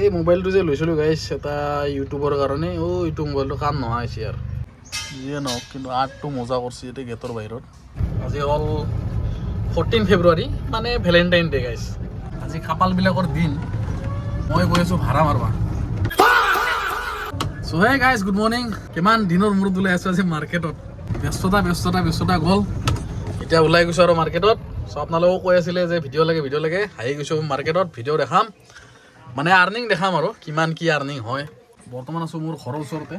এই মোবাইলটো যে লৈছিলোঁ গাইছ এটা ইউটিউবৰ কাৰণে এইটো মোবাইলটো কাম নোহোৱা হৈছে আৰু যিয়ে নহওক কিন্তু আৰ্টটো মজা কৰিছে এতিয়া গেটৰ বাহিৰত। আজি হ'ল 14 ফেব্ৰুৱাৰী মানে ভেলেণ্টাইন ডে গাইছ। আজি কাপালবিলাকৰ দিন। মই গৈ আছোঁ ভাড়া মাৰবা। চ' হে গাইছ গুড মৰ্ণিং। কিমান দিনৰ মূৰত ওলাই আছোঁ আজি মাৰ্কেটত। ব্যস্ততা গ'ল, এতিয়া ওলাই গৈছোঁ আৰু মাৰ্কেটত। চ' আপোনালোকেও কৈ আছিলে যে ভিডিঅ' লাগে আহি গৈছোঁ মাৰ্কেটত, ভিডিঅ' দেখাম মানে আৰ্নিং দেখাম আৰু কিমান কি আৰ্নিং হয়। বৰ্তমান আছোঁ মোৰ ঘৰৰ ওচৰতে,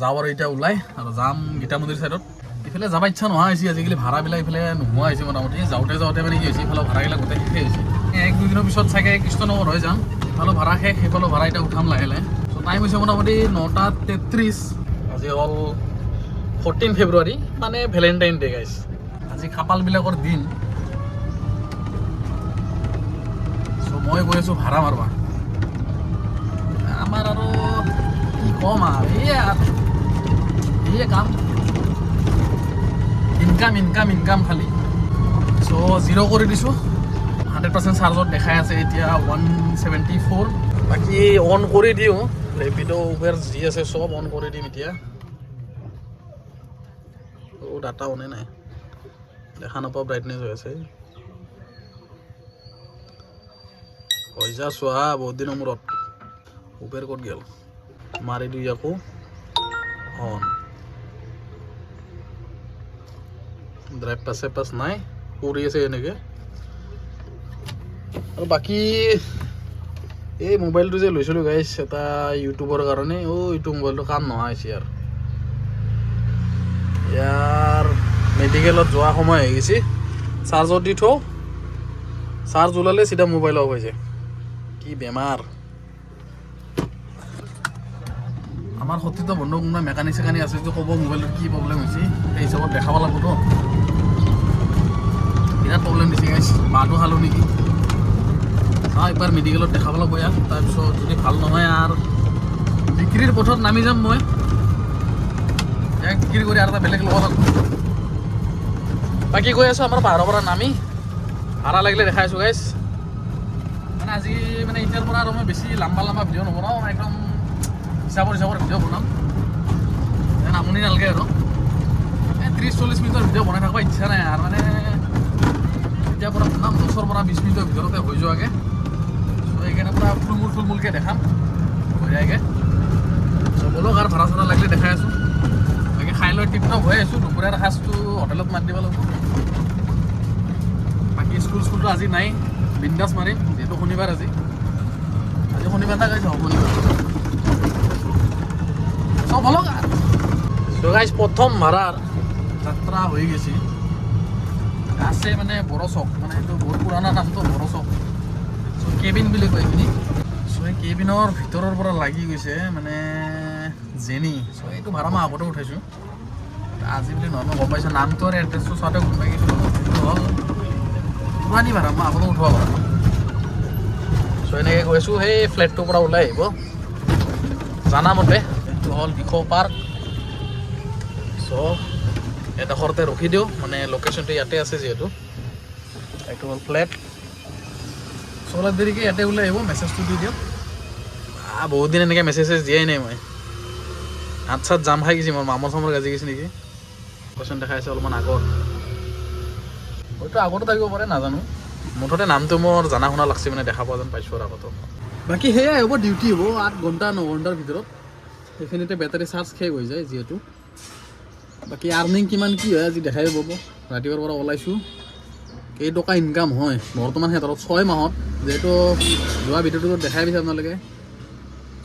যাওঁ আৰু এতিয়া ওলাই আৰু যাম গীতা মন্দিৰ চাইডত। ইফালে যাব ইচ্ছা নোহোৱা হৈছে আজিকালি, ভাড়াবিলাক ইফালে নোহোৱা হৈছে মোটামুটি। যাওঁতে মানে কি হৈছে ইফালে ভাড়াবিলাক গোটেই শেষেই হৈছে। 1-2 দিনৰ পিছত চাগে কৃষ্ণনগৰ হৈ যাম, ইফালেও ভাড়া শেষ, সেইফালেও ভাড়া এতিয়া উঠাম লাহে লাহে। চ' টাইম হৈছে মোটামুটি 9:33। আজি হ'ল 14 ফেব্ৰুৱাৰী মানে ভেলেণ্টাইন ডে গাইছ। আজি কাপালবিলাকৰ দিন। চ' মই গৈ আছোঁ ভাড়া মাৰবা। আমাৰ আৰু কি ক'ম আৰু এই কাম ইনকাম খালি। চ' 0 কৰি দিছোঁ, 100% চাৰ্জত দেখাই আছে এতিয়া 174। বাকী অন কৰি দিওঁ, ৰেপিড' উবেৰ যি আছে চব অন কৰি দিম এতিয়া। ডাটা অনে নাই, দেখা নাপাওঁ, ব্ৰাইটনেছ হৈ আছে। হৈ যা চোৱা বহুত দিনৰ মূৰত। উবেৰ ক'ত গ'ল, মাৰি দিওঁ আকৌ অন। ড্ৰাইভ পাছ নাই, কৰি আছে এনেকৈ। আৰু বাকী এই মোবাইলটো যে লৈছিলোঁ গাইছ এটা ইউটিউবৰ কাৰণে এইটো মোবাইলটো কাম নোহোৱা হৈছে আৰু ইয়াৰ মেডিকেলত যোৱা সময় হৈ গৈছে। চাৰ্জত দি থওঁ, চাৰ্জ ওলালে চিধা মোবাইল অফ হৈ যায়। কি বেমাৰ আমাৰ সতীৰ্থ বন্ধু কোনোবা মেকানিক চেকানিক আছে যদি ক'ব মোবাইলটোত কি প্ৰব্লেম হৈছে, সেই হিচাপত দেখাব লাগিবতো। বিৰাট প্ৰব্লেম দিছে গাইছ, বাঁহটো খালোঁ নেকি। একবাৰ মেডিকেলত দেখাব লাগিব ইয়াক, তাৰপিছত যদি ভাল নহয় আৰু বিক্ৰীৰ পথত নামি যাম মই। ইয়াক বিক্ৰী কৰি আৰু এটা বেলেগ ল'ব লাগিব। বাকী গৈ আছোঁ আমাৰ পাহাৰৰ পৰা নামি, ভাড়া লাগিলে দেখাই আছোঁ গাইছ। মানে আজি মানে এতিয়াৰ পৰা আৰু মই বেছি লম্বা ভিডিঅ' নবনাওঁ, একদম হিচাপৰ ভিডিঅ' বনাম যেন আমনি নালাগে আৰু। 30-40 মিনিটৰ ভিডিঅ' বনাই থাকিব ইচ্ছা নাই আৰু, মানে এতিয়াৰ পৰা বনাম 10 পৰা 20 মিনিটৰ ভিতৰতে হৈ যোৱাকৈ। চ' সেইকাৰণে পৰা থুলমূলকৈ দেখাম বঢ়িয়াকৈ। চ' বলক আৰু ভাড়া চাড়া লাগিলে দেখাই আছোঁ। বাকী খাই লৈ টিপটপ হৈ আছোঁ, দুপৰীয়াৰ সাজটো হোটেলত মাতি দিব লাগিব। বাকী স্কুলটো আজি নাই, বিন্দাছ মাৰিম যিহেতু শনিবাৰ। আজি শনিবাৰ না গাইছ, শনিবাৰ। চব বলক। চ' গাইছ প্ৰথম ভাড়াৰ যাত্ৰা হৈ গৈছে। আছে মানে বড়ো চক, মানে এইটো বহুত পুৰণা নামটো বড়ো চক। চ' কেবিন বুলি কয় এইখিনি। চ' এই কেবিনৰ ভিতৰৰ পৰা লাগি গৈছে মানে জেনি। চ' এইটো ভাড়া মই আগতে উঠাইছোঁ, আজি বুলি নহয়, মই গম পাইছোঁ নামটো আৰু এড্ৰেছটো চাওঁতে গম পাই গৈছোঁ। এইটো হ'ল পুৰণি ভাড়া, মই আগতে উঠোৱা ভাড়া। চ' এনেকৈ কৈছোঁ সেই ফ্লেটটোৰ পৰা ওলাই আহিব জানামতে। এইটো হ'ল দিখৌ পাৰ্ক। চ' এডোখৰতে ৰখি দিওঁ, মানে লোকেশ্যনটো ইয়াতে আছে যিহেতু। এইটো হ'ল ফ্লেট। চ' অলপ দেৰিকৈ ইয়াতে ওলাই আহিব, মেছেজটো দি দিওঁ। বহুত দিন এনেকৈ মেছেজ দিয়াই নাই মই। হাত চাত জাম খাই গৈছে, মোৰ মামৰ চামৰ গাজি গৈছে নেকি। লোকেশ্যন দেখাই আছে অলপমান আগত, হয়তো আগতো থাকিব পাৰে নাজানো। মুঠতে নামটো মোৰ জানা শুনা লাগছে, মানে দেখা পোৱা যেন পাইছোঁ আৰু আগতো। বাকী সেয়াই হ'ব, ডিউটি হ'ব 8 ঘণ্টা 9 ঘণ্টাৰ ভিতৰত। সেইখিনিতে বেটাৰী চাৰ্জ শেষ হৈ যায় যিহেতু। বাকী আৰ্নিং কিমান কি হয় আজি দেখাই পাব। ৰাতিপুৱাৰ পৰা ওলাইছোঁ, কেইটকা ইনকাম হয় বৰ্তমান ক্ষেত্ৰত 6 মাহত। যিহেতু যোৱা ভিডিঅ'টো দেখাই পাইছে আপোনালোকে,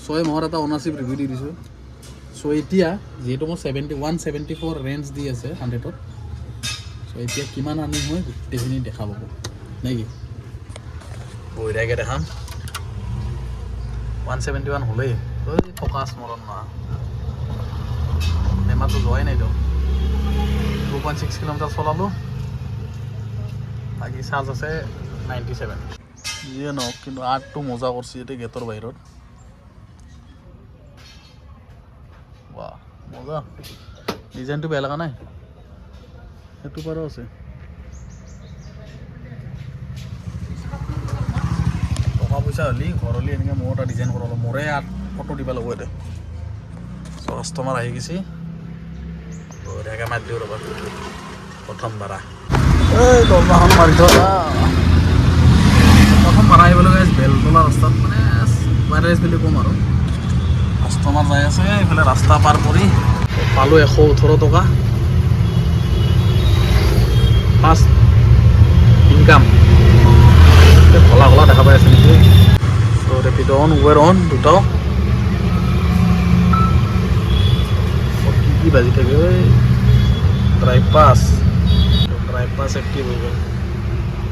6 মাহৰ এটা অনাৰশ্বিপ ৰিভিউ দি দিছোঁ। চ' এতিয়া যিহেতু মোৰ 174 ৰেঞ্জ দি আছে 100ত। চ' এতিয়া কিমান আৰ্নিং হয় গোটেইখিনি দেখা পাব নে কি। বঢ়িয়াকৈ দেখাম। 171 হ'লেই ফ'কাছ মৰণ নহয়, বেমাৰটো যোৱাই নাইতো। 2.6 কিলোমিটাৰ চলালোঁ, বাকী চাৰ্জ আছে 97। যিয়ে নহওক কিন্তু আৰ্টটো মজা কৰিছে এতিয়া গেটৰ বাহিৰত। বাহ মজা, ডিজাইনটো বেয়া লগা নাই, সেইটো বাৰু আছে। টকা পইচা পইচা হ'লি ঘৰ হ'লি এনেকৈ মোৰ এটা ডিজাইন কৰা মোৰে আৰু ফটো দিব লাগিব এতিয়া চ' কাষ্টমাৰ আহি গৈছে বঢ়িয়াকৈ মাৰি দিওঁ ৰ'বা প্ৰথম ভাড়া এই দৰমাখন মাৰি থোৱা প্ৰথম ভাড়া আহিবলৈ গাইছ বেলতলা ৰাস্তাত মানে ৱাইৰেছ বুলি ক'ম আৰু কাষ্টমাৰ যাই আছে এইফালে ৰাস্তা পাৰ কৰি পালোঁ 118 টকা ফাৰ্ষ্ট ইনকাম খোলা খোলা দেখা পাই আছে নেকি চ' ৰেপিড অন উবেৰ অন দুটাও কি বাজি থাকে ড্ৰাইভ পাছ এক্টিভ হৈ গ'ল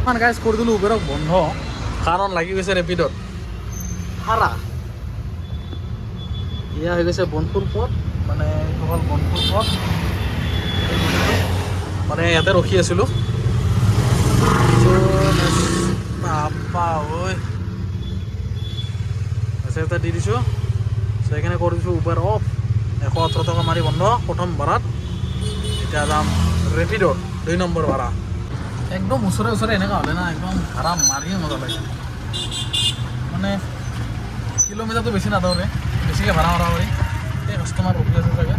ইমান গাইজ কৰি দিলোঁ উবেৰক বন্ধ কাৰণ লাগি গৈছে ৰেপিডত হাৰা এয়া হৈ গৈছে বনপুৰ পথ মানে এইটো হ'ল বনপুৰ পথ মানে ইয়াতে ৰখি আছিলোঁ বাপা ঐ মেছেজ এটা দি দিছোঁ সেইকাৰণে কৰি দিছোঁ উবেৰ অফ 118 টকা মাৰি বন্ধ প্ৰথম ভাড়াত এতিয়া যাম ৰেপিডত 2 নম্বৰ ভাড়া একদম ওচৰে ওচৰে এনেকুৱা হ'লে না একদম ভাড়া মাৰিয়ে মজা লাগে মানে কিলোমিটাৰটো বেছি নাযাওঁ বেছিকৈ ভাড়া মাৰা পাৰি এই কাষ্টমাৰ ৰখি আছে চাগে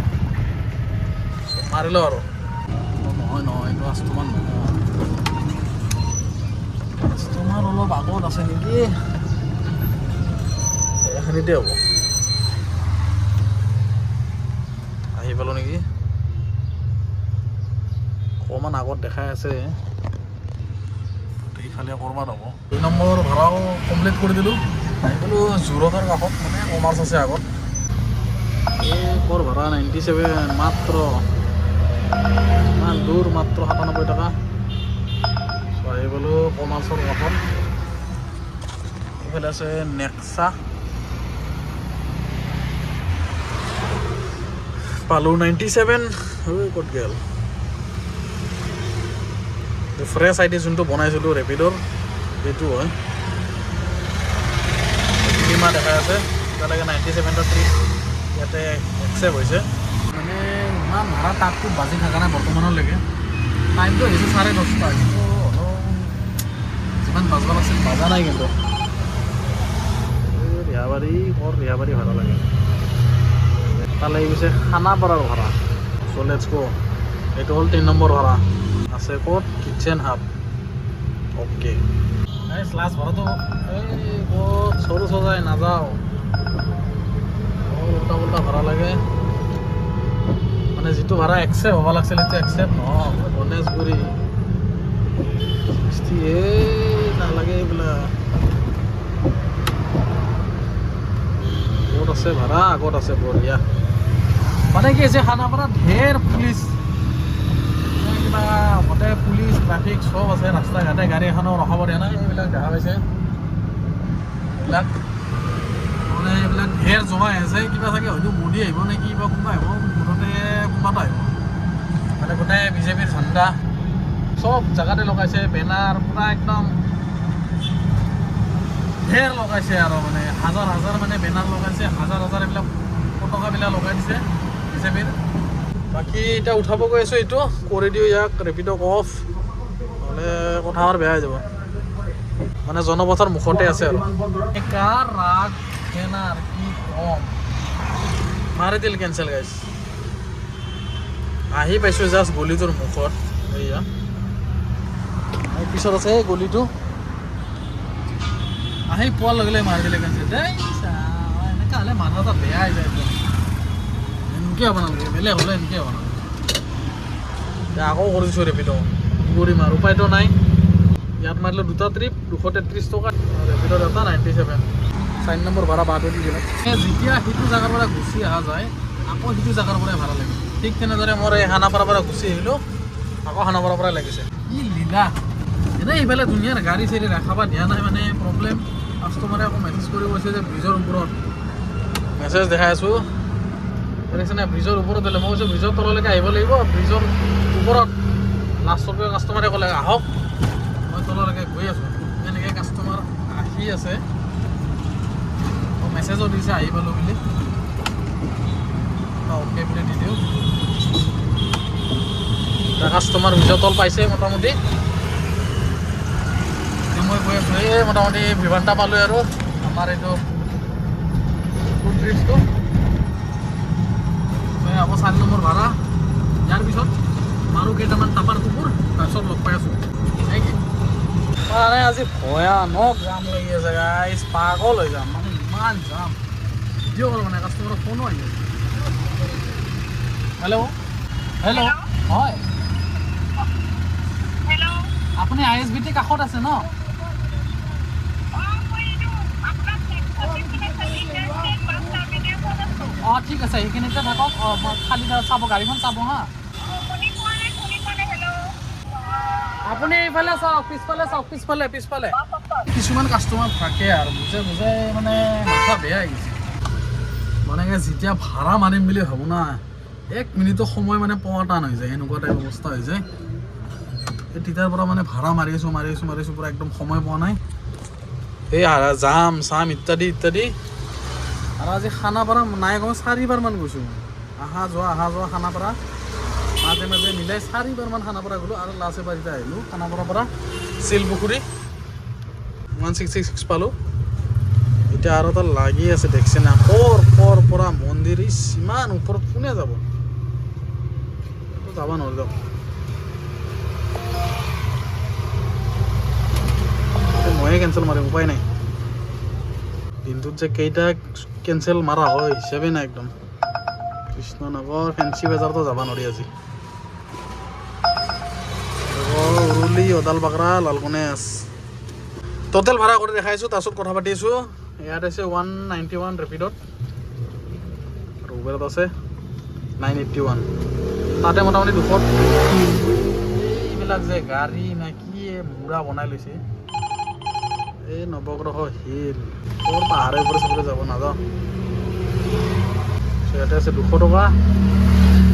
মাৰি লওঁ আৰু নহয় এইটো কাষ্টমাৰ নহয় কাষ্টমাৰ অলপ আগত আছে নেকি এইখিনিতে হ'ব আহি পালোঁ নেকি অকণমান আগত দেখাই আছে এইফালে ক'ৰবাত হ'ব 2 নম্বৰ ভাড়াও কমপ্লিট কৰি দিলোঁ আহি পালোঁ জোৰতৰ কাষত মানে কমাৰ্চ আছে আগত এই ক'ৰ ভাড়া 97 মাত্ৰ ইমান দূৰ মাত্ৰ 97 টকা আহি পালোঁ কমাৰ্চৰ কাষত এইফালে আছে নেক্সা পালোঁ 97 ক'ত গ'ল ফ্ৰেছ আই ডি যোনটো বনাইছিলোঁ ৰেপিডৰ সেইটো হয় কিমান দেখাই আছে এতিয়ালৈকে 97টা ট্ৰিপ ইয়াতে একচেপ্ট হৈছে মানে ইমান ভাড়া তাতটো বাজি থকা নাই বৰ্তমানলৈকে টাইমটো হৈছে 10:30 কিন্তু অলপ যিমান বাজবা লাগিছিল বাজা নাই কিন্তু ৰিহাবাৰী ভাড়া লাগে এটা লাগি গৈছে খানাপাৰাৰ ভাড়া চ' লেটছ গো এইটো হ'ল 3 নম্বৰ ভাড়া আছে ক'ত কিটচেন হাব অ'কে এই লাষ্ট ভাড়াটো এই ক'ত সৰু সজাই নাযাওঁ উল্টা উল্টা ভাড়া লাগে মানে যিটো ভাড়া একচেপ্ট হ'ব লাগিছিল সেইটো একচেপ্ট নহয় গণেশগুৰি 68 নালাগে এইবিলাক ক'ত আছে ভাড়া আগত আছে বঢ়িয়া মানে কি হৈছে খানাপাৰাত ঢেৰ পুলিচ কিবা গোটেই পুলিচ ট্ৰাফিক চব আছে ৰাস্তা ঘাটে গাড়ী এখনো ৰখাব দিয়া নাই এইবিলাক দেখা পাইছে এইবিলাক মানে এইবিলাক ঢেৰ জমাই আছে কিবা চাগে হয়তো মোদী আহিব নে কি বা কোনোবা আহিব মুঠতে কোনোবাটো আহিব মানে গোটেই বিজেপিৰ ঝাণ্ডা চব জেগাতে লগাইছে বেনাৰ পূৰা একদম ঢেৰ লগাইছে আৰু মানে হাজাৰ মানে বেনাৰ লগাইছে হাজাৰ এইবিলাক পতাকাবিলাক লগাই দিছে বিজেপিৰ বাকী এতিয়া উঠাব গৈ আছোঁ এইটো কৰি দিওঁ ইয়াক ৰেপিডক অফ নহ'লে কথা আৰু বেয়া হৈ যাব মানে জনপথৰ মুখতে আছে আৰু কাৰ ৰাগ বেনাৰ কি কম মাৰি দিল কেঞ্চেল গাইছ আহি পাইছোঁ জাষ্ট গলিটোৰ মুখত এয়া পিছত আছে গলিটো আহি পোৱাৰ লগে লগে মাৰি দিলে কেঞ্চেল দেই এনেকৈ হ'লে মানুহ এটা বেয়া হৈ যায় একদম এনেকৈ হ'ব নালাগে বেলেগ হ'লে এনেকৈ হ'ব নালাগে এতিয়া আকৌ কৰিছোঁ ৰেপিডো কৰিম আৰু উপায়তো নাই ইয়াত মাৰিলোঁ 2টা ট্ৰিপ 233 টকা ৰেপিডৰ এটা 97 4 নম্বৰ ভাড়া বাদ দি দিলে যেতিয়া সেইটো জেগাৰ পৰা গুচি অহা যায় আকৌ সেইটো জেগাৰ পৰাই ভাড়া লাগে ঠিক তেনেদৰে মোৰ এই খানাপাৰাৰ পৰা গুচি আহিলোঁ আকৌ খানাপাৰাৰ পৰাই লাগিছে কি লীলা এনেই এইফালে ধুনীয়া গাড়ী চাড়ী ৰাখাব দিয়া নাই মানে প্ৰব্লেম কাষ্টমাৰে আকৌ মেছেজ কৰি কৈছে যে ব্ৰিজৰ ওপৰত মেছেজ দেখাই আছোঁ দেখিছে নাই ব্ৰিজৰ ওপৰত দিলে মই কৈছোঁ ব্ৰিজৰ তললৈকে আহিব লাগিব ব্ৰিজৰ ওপৰত লাষ্টত কাষ্টমাৰে ক'লে আহক মই তললৈকে গৈ আছোঁ এনেকৈ কাষ্টমাৰ আহি আছে মেছেজো দিছে আহি পালোঁ বুলি অ'কে বুলি দি দিওঁ কাষ্টমাৰ ব্ৰিজৰ তল পাইছে মোটামুটি মই গৈ আছোঁ এই মোটামুটি ভিভান্তা পালোঁ আৰু আমাৰ এইটো ফুড ট্ৰিপটো হ'ব 4 নম্বৰ ভাড়া। ইয়াৰ পিছত আৰু কেইটামান টাপাৰ কুকুৰ তাৰপিছত লগ পাই আছোঁ নেকি। মানে আজি ভয়ানক জাম লাগি আছে গাইজ, পাগল হৈ যাম মানে ইমান জাম। ভিডিঅ' কল মানে কাষ্টমাৰৰ ফোনো আহি আছে। হেল্ল' হেল্ল' হয় আপুনি ISBT কাষত আছে ন? অঁ ঠিক আছে, সেইখিনিতে থাকক। খালি চাব, গাড়ীখন চাব হা। আপুনি এইফালে চাওক, পিছফালে চাওক, পিছফালে পিছফালে। কিছুমান কাষ্টমাৰ থাকে আৰু বুজে বুজে মানে মাথা বেয়া হৈ গৈছে। মানে যেতিয়া ভাড়া মাৰিম বুলি ভাবোঁ না, 1 মিনিটো সময় মানে পোৱা টান হৈ যায়, এনেকুৱা টাইপ অৱস্থা হৈ যায়। এই তেতিয়াৰ পৰা মানে ভাড়া মাৰি আছোঁ পূৰা একদম সময় পোৱা নাই। এই জাম চাম ইত্যাদি ইত্যাদি। আৰু আজি খানাপাৰা নাই কমেও 4বাৰমান গৈছোঁ। অহা যোৱা খানাপাৰা মাজে মাজে মিলাই 4বাৰমান খানাপাৰা গ'লোঁ। আৰু লাষ্ট এবাৰ এতিয়া আহিলোঁ খানাপাৰাৰ পৰা শিলপুখুৰী 1666 পালোঁ। এতিয়া আৰু এটা লাগি আছে দেখছে না, ক'ৰ পৰা মন্দিৰ ইমান ওপৰত কোনে যাব, যাব নোৱাৰি যাওক। ময়ে কেঞ্চেল মাৰিম, উপায় নাই। দিনটোত যে কেইটা কেঞ্চেল মাৰা হয় হিচাপে নাই একদম। কৃষ্ণনগৰ ফেঞ্চি বজাৰতো যাব নোৱাৰি আজি। উৰুলি, ওদালবাকৰা, লালগনেশ টোটেল ভাড়া কৰি দেখাইছোঁ, তাৰপিছত কথা পাতি আছোঁ। ইয়াত আছে 191 ৰেপিডত আৰু উবেৰত আছে 981। তাতে মোটামুটি 200। এইবিলাক যে গাড়ী নে কি মুৰা বনাই লৈছে। এই নৱগ্ৰহ হিল ক'ৰ পাহাৰৰ ওপৰে চবৰে যাব নাযাওঁ। ইয়াতে আছে 200 টকা,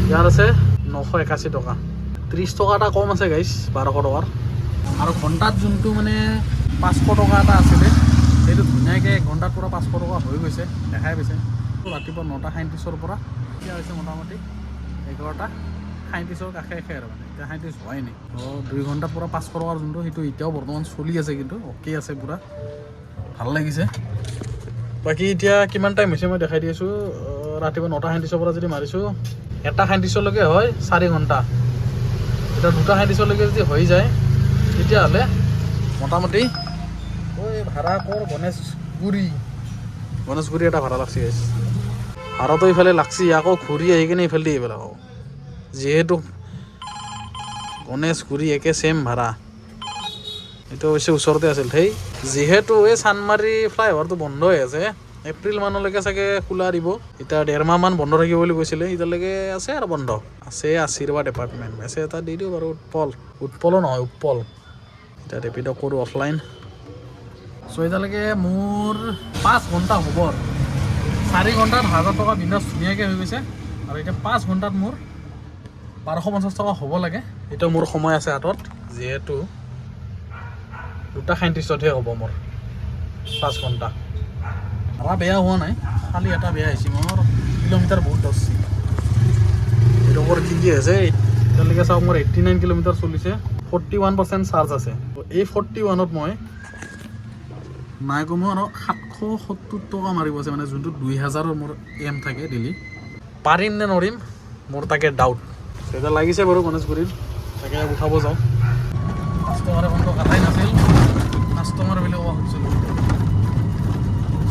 ইয়াৰ আছে 981 টকা। 30 টকা এটা কম আছে গাইছ 1200 টকাৰ। আৰু ঘণ্টাত যোনটো মানে 500 টকা এটা আছিলে, সেইটো ধুনীয়াকৈ 1 ঘণ্টাত পূৰা 500 টকা হৈ গৈছে, দেখাই পাইছে। ৰাতিপুৱা 9:37 পৰা এতিয়া হৈছে মোটামুটি 11:37 কাষে আৰু মানে এতিয়া 37 হোৱাই নাই। 2 ঘণ্টাত পূৰা 500 টকাৰ যোনটো, সেইটো এতিয়াও বৰ্তমান চলি আছে, কিন্তু অ'কে আছে, পূৰা ভাল লাগিছে। বাকী এতিয়া কিমান টাইম হৈছে মই দেখাই দি আছোঁ। ৰাতিপুৱা 9:37 পৰা যদি মাৰিছোঁ 1:37লৈকে হয় 4 ঘণ্টা। এতিয়া 2:37লৈকে যদি হৈ যায় তেতিয়াহ'লে মোটামুটি ভাড়া কৰ গণেশগুৰি এটা ভাড়া লাগছি গাইছ। ভাড়াটো ইফালে লাগছি, আকৌ ঘূৰি আহি কিনে ইফালে দি আহিব লাগিব। যিহেতু গণেশগুৰি একে ছেম ভাড়া, এইটো অৱশ্যে ওচৰতে আছিল। যিহেতু এই চানমাৰী ফ্লাইঅভাৰটো বন্ধ হৈ আছে, এপ্ৰিল মানলৈকে চাগে খোলা দিব। এতিয়া 1.5 মাহমান বন্ধ থাকিব বুলি কৈছিলে, এতিয়ালৈকে আছে আৰু বন্ধ আছে। আশীৰ্বাদ এপাৰ্টমেণ্ট মেছেজ এটা দি দিওঁ বাৰু। উৎপলো নহয়, উৎপল। এতিয়া ৰেপিড' কৰোঁ অফলাইন। চ' এতিয়ালৈকে মোৰ 5 ঘণ্টা হ'ব আৰু 4 ঘণ্টাত 1000 টকা বিন্দাছ ধুনীয়াকৈ হৈ গৈছে। আৰু এতিয়া 5 ঘণ্টাত মোৰ 1250 টকা হ'ব লাগে। এতিয়া মোৰ সময় আছে হাতত, যিহেতু 2:37হে হ'ব মোৰ 5 ঘণ্টা। ভাড়া বেয়া হোৱা নাই, খালি এটা বেয়া হৈছে, মোৰ কিলোমিটাৰ বহুত ধৰিছে। এইটো মোৰ কি হৈছে এতিয়ালৈকে চাওক, মোৰ 89 কিলোমিটাৰ চলিছে, 41% চাৰ্জ আছে। এই 41ত মই নাই কমেও আৰু 770 টকা মাৰিব আছে, মানে যোনটো 2000ৰ মোৰ এম থাকে ডেইলি। পাৰিম নে নোৱাৰিম মোৰ তাকে ডাউট। এতিয়া লাগিছে বাৰু গণেশগুৰিত, তাকে উঠাব যাওঁ। কাষ্টমাৰে ফোনটো কাটাই নাছিল, কাষ্টমাৰ বুলি ক'ব খুজিছিলোঁ।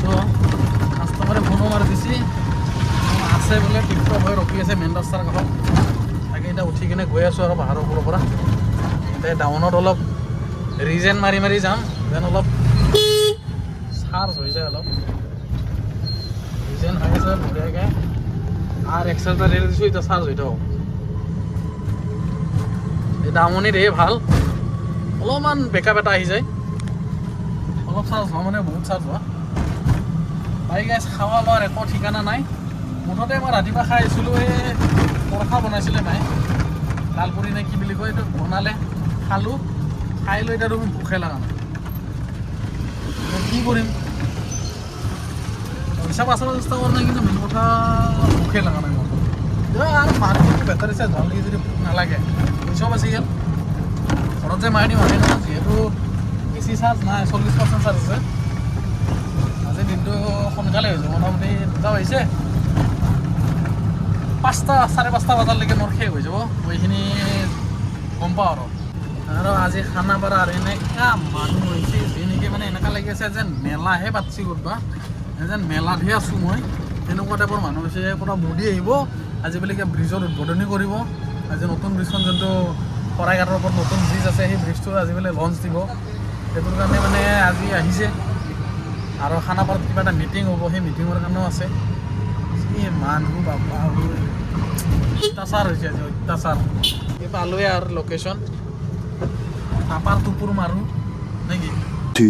চ' কাষ্টমাৰে ফোনো মাৰি দিছে, আছে বোলে টিপটপ হৈ ৰখি আছে মেইন ৰাস্তাৰ কাষত। তাকে এতিয়া উঠি কিনে গৈ আছোঁ আৰু পাহাৰৰ ওপৰৰ পৰা। এতিয়া ডাউনত অলপ ৰিজেন মাৰি যাম, যেন অলপ চাৰ্জ হৈ যায়। অলপ ৰিজেন হৈ আছে বঢ়িয়াকৈ, আৰু এক্সেলটা ৰেল দিছোঁ, এতিয়া চাৰ্জ হৈ থাকক। এই দামনিত ভাল, অলপমান বেকআপ এটা আহি যায়, অলপ চাৰ্জ হোৱা মানে বহুত চাৰ্জ হোৱা। বাই গাইছ, খাৱা লোৱাৰ একো ঠিকানা নাই। মুঠতে মই ৰাতিপুৱা খাই আহিছিলোঁ, এই পৰঠা বনাইছিলে মায়ে, লালপুৰি নে কি বুলি কয়, এইটো বনালে, খালোঁ। খাই লৈ এতিয়া তুমি ভোকে লগা নাই, কি কৰিম। পইচা বাচাব চেষ্টা কৰা নাই, কিন্তু মেইন কথা ভোকে লগা নাই মোৰ। আৰু মানুহটো বেটাৰী চাই ভাল লাগি যদি ভোক নালাগে, পইচাও বাচি গ'ল। ঘৰত যে মাৰি দিম আহে নহয়, যিহেতু বেছি চাৰ্জ নাই, 40% চাৰ্জ আছে। আজি সোনকালে হৈছে মোটামুটি 2টা বাজিছে 5টা 5:30 বজালৈকে মোৰ শেষ হৈ যাব এইখিনি গম পাওঁ আৰু আজি খানাপাৰা আৰু এনেকুৱা মানুহ হৈছে যেনেকৈ মানে এনেকুৱা লাগি আছে যেন মেলাহে পাতিছে ক'ৰবা যেন মেলাতহে আছোঁ মই তেনেকুৱা টাইপৰ মানুহ হৈছে পৰা মোদী আহিব আজি বোলে কিবা ব্ৰিজৰ উদ্বোধনী কৰিব আজি নতুন ব্ৰিজখন যোনটো শৰাইঘাটৰ ওপৰত নতুন ব্ৰিজ আছে সেই ব্ৰিজটো আজি বোলে লঞ্চ দিব সেইটোৰ কাৰণে মানে আজি আহিছে আৰু খানাপাৰাত কিবা এটা মিটিং হ'ব সেই মিটিঙৰ কাৰণেও আছে এই মানুহ বাবা অত্যাচাৰ হৈছে আজি অত্যাচাৰ এই পালোৱে আৰু লোকেশ্যন টাপাৰ টুপুৰ মাৰোঁ নেকি 2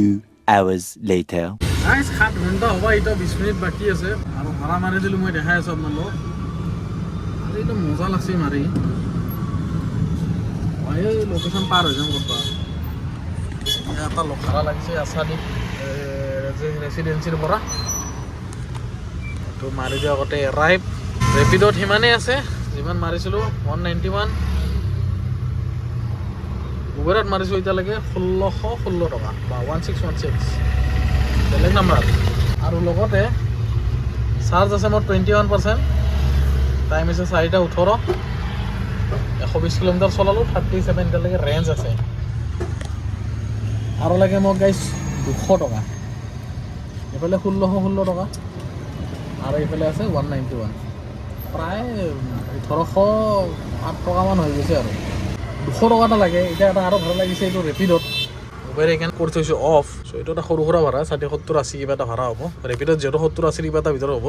hours later 7 ঘণ্টা হ'ব এতিয়া 20 মিনিট বাকী আছে আৰু ভাড়া মাৰি দিলোঁ মই দেখাই আছোঁ আপোনালোকক আজি একদম মজা লাগছে মাৰি এই লোকেশ্যন পাৰ হৈ যাম ক'ৰবাত এটা ভাড়া লাগিছে আছাদি ৰেচিডেঞ্চিৰ পৰা এইটো মাৰি দিয়া আগতে এৰাইভ ৰেপিডত সিমানেই আছে যিমান মাৰিছিলোঁ 191 উবেৰত মাৰিছোঁ এতিয়ালৈকে 1616 টকা বা 1616 বেলেগ নাম্বাৰ আৰু লগতে চাৰ্জ আছে মোৰ 21% টাইম হৈছে 4:18 120 কিলোমিটাৰ চলালোঁ 37 এতিয়ালৈকে ৰেঞ্জ আছে আৰু লাগে মোক গাইছ 200 টকা এইফালে 1616 টকা আৰু এইফালে আছে 191 প্ৰায় 1808 টকামান হৈ গৈছে আৰু 200 টকা এটা লাগে এতিয়া এটা আৰু ভাড়া লাগিছে এইটো ৰেপিডত উবেৰ এইখন কৰি থৈছোঁ অফ চ' এইটো এটা সৰু সুৰা ভাড়া 60-70-80 কিবা এটা ভাড়া হ'ব ৰেপিডত যিহেতু 70-80 কিবা এটা ভিতৰত হ'ব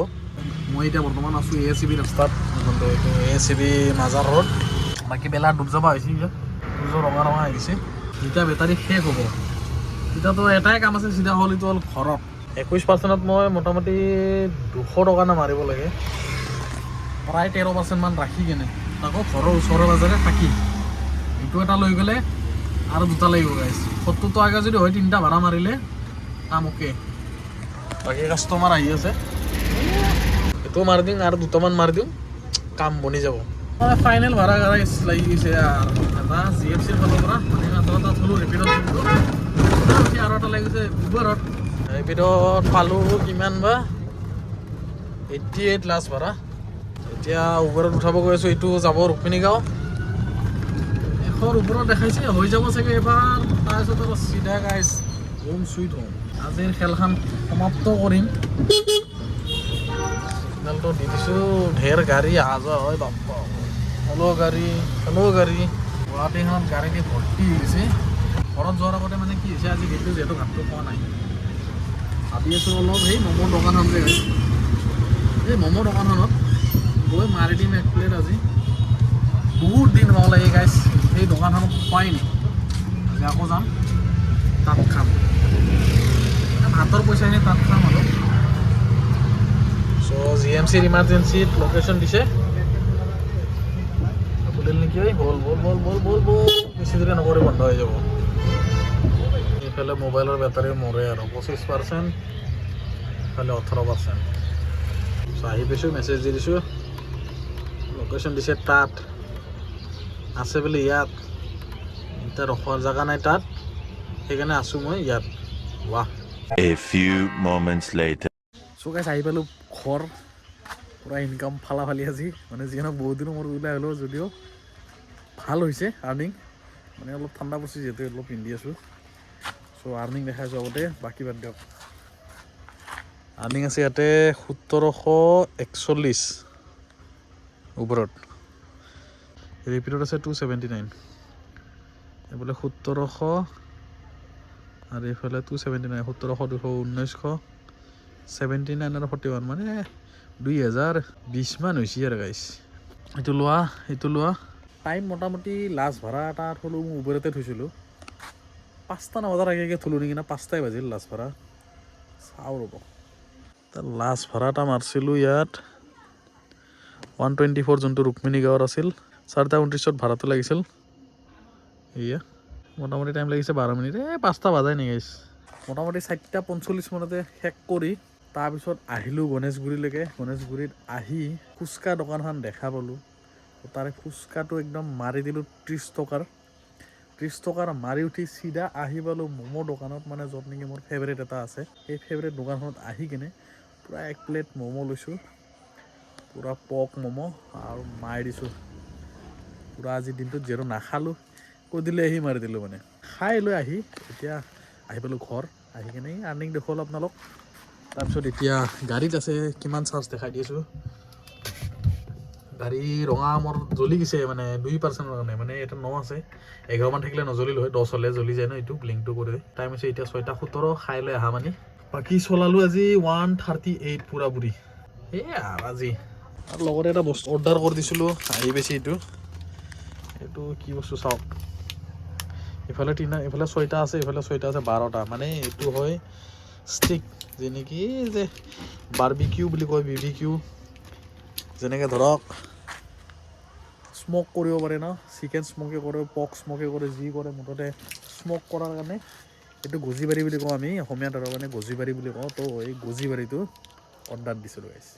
মই এতিয়া বৰ্তমান আছোঁ ACB ৰাস্তাত যোনটো এইটো ACB মাজাৰ ৰোড বাকী বেলা ডুব যাবা হৈছে এতিয়া সূৰ্য ৰঙা ৰঙা আহিছে যেতিয়া বেটাৰী শেষ হ'ব তেতিয়াতো এটাই কাম আছে চিধা হ'ল এইটো হ'ল ঘৰত 21%ত মই মোটামুটি 200 টকা না মাৰিব লাগে প্ৰায় 13% মান ৰাখি কেনে তাকো ঘৰৰ ওচৰে পাজৰে থাকি এইটো এটা লৈ গ'লে আৰু 2টা লাগিব গাইছ 70 টকা যদি হয় 3টা ভাড়া মাৰিলে কাম অ'কে বাকী কাষ্টমাৰ আহি আছে এইটোও মাৰি দিম আৰু 2টামান মাৰি দিম কাম বনি যাব ফাইনেল ভাড়া গাইছ লাগি গৈছে এটা GFCৰ ফালৰ পৰা মানে এটা থলোঁ ৰেপিডত আৰু এটা লাগিছে উবেৰত ৰেপিডত পালোঁ কিমান বা 88 লাষ্ট ভাড়া এতিয়া উবেৰত উঠাব গৈ আছোঁ এইটো যাব ৰুক্মিণী গাঁও 100ৰ ওপৰত দেখাইছে হৈ যাব চাগে এবাৰ তাৰপিছত আৰু চিধা গাইছ হোম চুইট হোম আজিৰ খেলখন সমাপ্ত কৰিম চিগনেলটো দি দিছোঁ ঢেৰ গাড়ী অহা যোৱা হয় বাপ্পা হেল্ল' গাড়ী গুৱাহাটীখনত গাড়ী দি ভৰ্তি হৈছে ঘৰত যোৱাৰ আগতে মানে কি হৈছে আজি গেটটো যিহেতু ঘাটটো পোৱা নাই ভাবি আছোঁ অলপ সেই ম'মৰ দোকানখন যে এই ম'মৰ দোকানখনত গৈ মাৰি দিম এক প্লেট আজি বহুত দিন হ'ল এই গাইছ সেই দোকানখনত খোৱাই নাই আজি আকৌ যাম তাত খাম ভাতৰ পইচাখিনি তাত খাম আৰু চ' GMCৰ ইমাৰ্জেঞ্চিত লোকেশ্যন দিছে বুলিল নেকি বল বেছি দেৰি নকৰি বন্ধ হৈ যাব এইফালে মোবাইলৰ বেটাৰী মৰে আৰু 25% এইফালে 18% চ' আহি পাইছোঁ মেছেজ দি দিছোঁ লোকেশ্যন দিছে তাত আছে বোলে ইয়াত এতিয়া ৰখোৱাৰ জেগা নাই তাত সেইকাৰণে আছোঁ মই ইয়াত ৱাহ a few moments later চ' গাইছ আহি পালোঁ ঘৰ পূৰা ইনকাম ফালি আজি মানে যিহেতু বহুত দিনৰ মূৰত ওলাই হ'লেও যদিও ভাল হৈছে আৰ্নিং মানে অলপ ঠাণ্ডা পৰিছে যিহেতু অলপ পিন্ধি আছোঁ চ' আৰ্নিং দেখাইছোঁ আগতে বাকী বাদ দিয়ক আৰ্নিং আছে ইয়াতে 1741 ওপৰত ৰেপিডত আছে 279 এইফালে 1700 আৰু এইফালে 279 1700 200 1979 আৰু 41 মানে 2020 মান হৈছে আৰু গাইছ এইটো লোৱা টাইম মোটামুটি লাষ্ট ভাড়া এটা থলোঁ মই উবেৰতে থৈছিলোঁ 5টা নবজাৰ আগে থলোঁ নেকি না 5টাই বাজিল লাষ্ট ভাড়া চাওঁ ৰ'ব তাৰ লাষ্ট ভাড়া এটা মাৰিছিলোঁ ইয়াত 124 যোনটো ৰুক্মিণী গাঁৱত আছিল 4:29 ভাড়াটো লাগিছিল এয়া মোটামুটি টাইম লাগিছে 12 মিনিট 5টা বাজাই নেকি গাইছ মোটামুটি 4:45 মানতে শেষ কৰি তাৰপিছত আহিলোঁ গণেশগুৰিলৈকে গণেশগুৰিত আহি ফুচকা দোকানখন দেখা পালোঁ তাৰে ফুচকাটো একদম মাৰি দিলোঁ 30 টকাৰ মাৰি উঠি চিধা আহি পালোঁ ম'মৰ দোকানত মানে য'ত নেকি মোৰ ফেভৰেট এটা আছে সেই ফেভৰেট দোকানখনত আহি কিনে পূৰা 1 প্লেট ম'ম' লৈছোঁ পূৰা পক ম'ম' আৰু মাৰি দিছোঁ পূৰা আজিৰ দিনটোত যিহেতু নাখালোঁ কৈ দিলে আহি মাৰি দিলোঁ মানে খাই লৈ আহি এতিয়া আহি পালোঁ ঘৰ আহি কিনে আৰ্নিং দেখুৱালোঁ আপোনালোক তাৰপিছত এতিয়া গাড়ীত আছে কিমান চাৰ্জ দেখাই দি আছোঁ গাড়ী ৰঙা মোৰ জ্বলি গৈছে মানে 2% কাৰণে মানে এটা 9 আছে 11 মান থাকিলে নজ্বলিল হয় 10 হ'লে জ্বলি যায় ন এইটো ব্লিংকটো কৰি দিয়ে টাইম হৈছে এতিয়া 6:17 খাই লৈ আহা মানে বাকী চলালোঁ আজি 138 পূৰা পুৰি সেয়া আজি আৰু লগতে এটা বস্তু অৰ্ডাৰ কৰি দিছিলোঁ আহি পাইছে এইটো কি বস্তু চাওক ইফালে 3 ইফালে 6টা আছে ইফালে 6টা আছে 12টা মানে এইটো হয় ষ্টিক যেনেকি যে বাৰ্বিকিউ বুলি কয় বিবিকিউ যেনেকৈ ধৰক স্মক কৰিব পাৰে ন চিকেন স্মকে কৰে পক স্মকে কৰে যি কৰে মুঠতে স্মক কৰাৰ কাৰণে এইটো গজিবাৰী বুলি কওঁ আমি অসমীয়াত আৰু মানে গজিবাৰী বুলি কওঁ তো এই গজিবাৰীটো অৰ্ডাৰ দিছিলোঁ গাইছ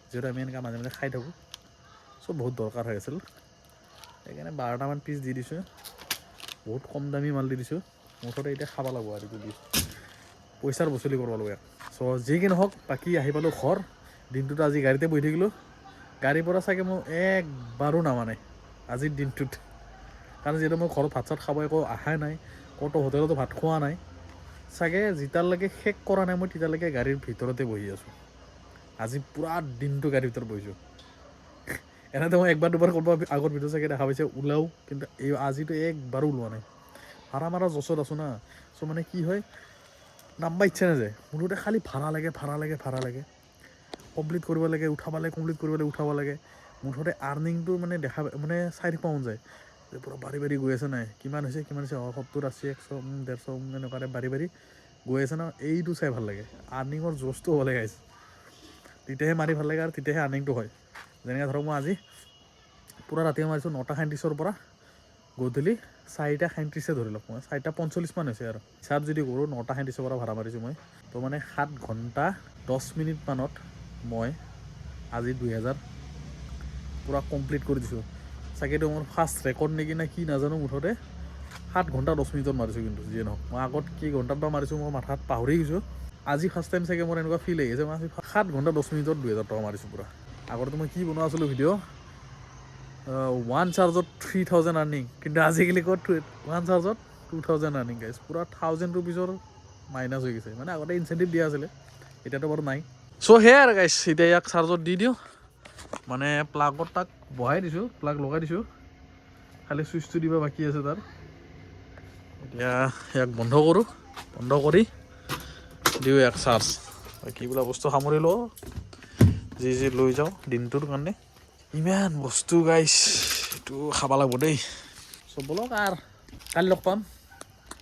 যিহেতু আমি এনেকৈ মাজে মাজে খাই থাকোঁ চব বহুত দৰকাৰ হৈ আছিল সেইকাৰণে 12টামান পিচ দি দিছোঁ বহুত কম দামী মাল দি দিছোঁ মুঠতে এতিয়া খাব লাগিব আৰু এইটো দি পইচাৰ বচুলি কৰিব লাগিব ইয়াক চ' যি কি নহওক বাকী আহি পালোঁ ঘৰ দিনটোতো আজি গাড়ীতে বহি থাকিলোঁ গাড়ীৰ পৰা চাগে মোৰ একবাৰো নামানে আজিৰ দিনটোত কাৰণ যিহেতু মই ঘৰত ভাত চাত খাব একো অহাই নাই ক'তো হোটেলতো ভাত খোৱা নাই চাগে যেতিয়ালৈকে শেষ কৰা নাই মই তেতিয়ালৈকে গাড়ীৰ ভিতৰতে বহি আছোঁ আজি পূৰা দিনটো গাড়ীৰ ভিতৰত বহিছোঁ এনেতো মই একবাৰ দুবাৰ ক'ৰবাত আগৰ ভিডিঅ' চাগে দেখা পাইছে ওলাও কিন্তু এই আজিতো একবাৰো ওলোৱা নাই ভাড়া মাৰা জচত আছোঁ না চ' মানে কি হয় নাম্বা ইচ্ছা নাযায় মুঠতে খালি ভাড়া লাগে কমপ্লিট কৰিব লাগে উঠাব লাগে কমপ্লিট কৰিব লাগে উঠাব লাগে মুঠতে আৰ্নিংটো মানে দেখা মানে চাই থাকিব মন যায় যে পূৰা বাঢ়ি গৈ আছে নাই কিমান হৈছে 70 80 100 150 এনেকুৱাতে বাঢ়ি গৈ আছে ন এইটো চাই ভাল লাগে আৰ্নিঙৰ জ'চটো হ'ব লাগে গাইছ তেতিয়াহে মাৰি ভাল লাগে আৰু তেতিয়াহে আৰ্নিংটো হয় যেনেকৈ ধৰক মই আজি পূৰা ৰাতি মাৰিছোঁ 9:37 পৰা গধূলি 4:37 ধৰি লওক মই 4:45 মান হৈছে আৰু হিচাপ যদি কৰোঁ 9:37 পৰা ভাড়া মাৰিছোঁ মই তো মানে 7 ঘণ্টা 10 মিনিট মানত মই আজি 2000 পূৰা কমপ্লিট কৰি দিছোঁ চাগেতো মোৰ ফাৰ্ষ্ট ৰেকৰ্ড নেকি না কি নাজানো মুঠতে 7 ঘণ্টা 10 মিনিটত মাৰিছোঁ কিন্তু যিয়ে নহওক মই আগত কি ঘণ্টাত বা মাৰিছোঁ মই মাথাত পাহৰি গৈছোঁ আজি ফাৰ্ষ্ট টাইম চাগে মোৰ এনেকুৱা ফিল আহিছে মই আজি 7 ঘণ্টা 10 মিনিটত 2000 টকা মাৰিছোঁ পূৰা আগতে মই কি বনোৱা আছিলোঁ ভিডিঅ' 1 চাৰ্জত 3000 আৰ্নিং কিন্তু আজিকালি ক'ত 1 চাৰ্জত 2000 আৰ্নিং গাইছ পূৰা 1000 ৰুপিজৰ মাইনাছ হৈ গৈছে মানে আগতে ইনচেণ্টিভ দিয়া আছিলে এতিয়াতো বাৰু নাই চ' সেয়াই আৰু গাইছ এতিয়া ইয়াক চাৰ্জত দি দিওঁ মানে প্লাগত তাক বহাই দিছোঁ প্লাগ লগাই দিছোঁ খালি চুইচটো দিব বাকী আছে তাৰ এতিয়া ইয়াক বন্ধ কৰোঁ বন্ধ কৰি দিওঁ ইয়াক চাৰ্জ বাকী বোলা বস্তু সামৰি লওঁ যি লৈ যাওঁ দিনটোৰ কাৰণে ইমান বস্তু গাইছ এইটো খাব লাগিব দেই চব বলক আৰু কালি লগ পাম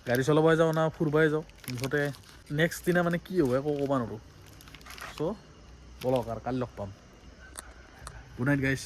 গাড়ী চলাবই যাওঁ না ফুৰিবই যাওঁ মুঠতে নেক্সট দিনা মানে কি হ'ব একো ক'ব নোৱাৰোঁ চ' বলক আৰু কালি লগ পাম গুড নাইট গাইছ